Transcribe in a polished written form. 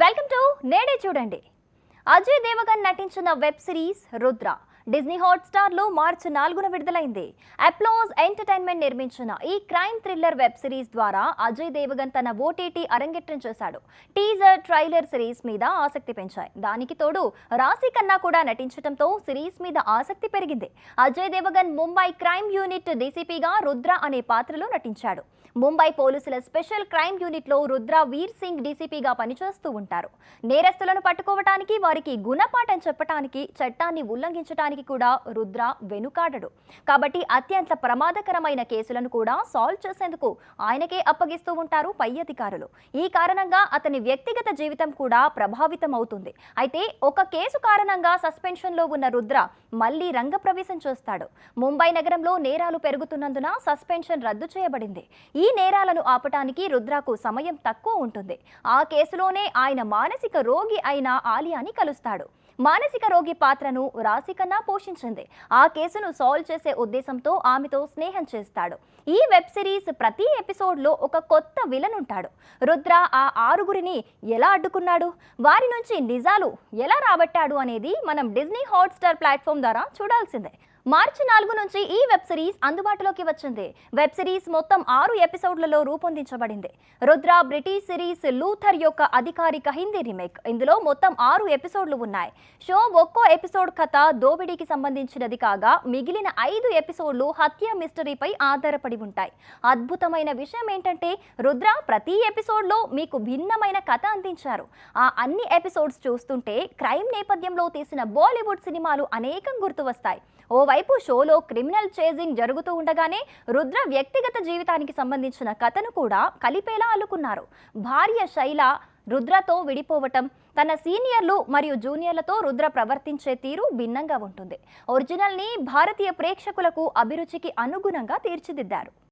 Welcome to నేడే చూడండి. అజయ్ దేవగన్ నటించిన web series Rudra Disney Hotstar లో మార్చి 4న విడుదలైంది. అప్లాజ్ ఎంటర్టైన్మెంట్ నిర్మించిన ఈ క్రైమ్ థ్రిల్లర్ వెబ్ సిరీస్ ద్వారా అజయ్ దేవగన్ తన ఓటీటీ అరంగేట్రం చేశాడు. టీజర్, ట్రైలర్ సిరీస్ మీద ఆసక్తి పెంచాయి. దానికి తోడు రాశి ఖన్నా కూడా నటించడంతో సిరీస్ మీద ఆసక్తి పెరిగింది. అజయ్ దేవగన్ ముంబై క్రైమ్ యూనిట్ డీసీపీగా రుద్ర అనే పాత్రలో నటించాడు. ముంబై పోలీసుల స్పెషల్ క్రైమ్ యూనిట్ లో రుద్ర వీర్ సింగ్ డీసీపీగా పనిచేస్తూ ఉంటారు. నేరస్తులను పట్టుకోవటానికి, వారికి గుణపాఠం చెప్పటానికి, చట్టాన్ని ఉల్లంఘించడానికి కూడా రుద్ర వెనుకాడడు. కాబట్టి అత్యంత ప్రమాదకరమైన కేసులను కూడా సాల్వ్ చేసేందుకు ఆయనకే అప్పగిస్తూ ఉంటారు పై అధికారులు. ఈ కారణంగా అతని వ్యక్తిగత జీవితం కూడా ప్రభావితం అవుతుంది. అయితే ఒక కేసు కారణంగా సస్పెన్షన్ లో ఉన్న రుద్ర మళ్లీ రంగప్రవేశం చేస్తాడు. ముంబై నగరంలో నేరాలు పెరుగుతున్నందున సస్పెన్షన్ రద్దు చేయబడింది. ఈ నేరాలను ఆపటానికి రుద్రకు సమయం తక్కువ ఉంటుంది. ఆ కేసులోనే ఆయన మానసిక రోగి అయిన ఆలియాని కలుస్తాడు. మానసిక రోగి పాత్రను రాశి ఖన్నా పోషించింది. ఆ కేసును సాల్వ్ చేసే ఉద్దేశంతో ఆమెతో స్నేహం చేస్తాడు. ఈ వెబ్ సిరీస్ ప్రతి ఎపిసోడ్లో ఒక కొత్త విలన్ ఉంటాడు. రుద్ర ఆ ఆరుగురిని ఎలా అడ్డుకున్నాడు, వారి నుంచి నిజాలు ఎలా రాబట్టాడు అనేది మనం డిజ్నీ హాట్స్టార్ ప్లాట్ఫామ్ ద్వారా చూడాల్సిందే. మార్చి 4 నుంచి ఈ వెబ్ సిరీస్ అందుబాటులోకి వచ్చింది. వెబ్ సిరీస్ మొత్తం 6 ఎపిసోడ్లలో రూపొందించబడింది. రుద్ర బ్రిటిష్ సిరీస్ లూథర్ యొక్క అధికారిక హిందీ రీమేక్. ఇందులో మొత్తం 6 ఎపిసోడ్లు ఉన్నాయి. షో ఒక్కో ఎపిసోడ్ కథ దోపిడీకి సంబంధించినది కాగా మిగిలిన 5 ఎపిసోడ్లు హత్య మిస్టరీపై ఆధారపడి ఉంటాయి. అద్భుతమైన విషయం ఏంటంటే రుద్ర ప్రతి ఎపిసోడ్లో మీకు భిన్నమైన కథ అందించారు. ఆ అన్ని ఎపిసోడ్స్ చూస్తుంటే క్రైమ్ నేపథ్యంలో తీసిన బాలీవుడ్ సినిమాలు అనేకం గుర్తు వస్తాయి. ఓవైపు షోలో క్రిమినల్ చేజింగ్ జరుగుతూ ఉండగానే రుద్ర వ్యక్తిగత జీవితానికి సంబంధించిన కథను కూడా కలిపేలా అల్లుకున్నారు. భార్య శైల రుద్రతో విడిపోవటం, తన సీనియర్లు మరియు జూనియర్లతో రుద్ర ప్రవర్తించే తీరు భిన్నంగా ఉంటుంది. ఒరిజినల్ని భారతీయ ప్రేక్షకులకు అభిరుచికి అనుగుణంగా తీర్చిదిద్దారు.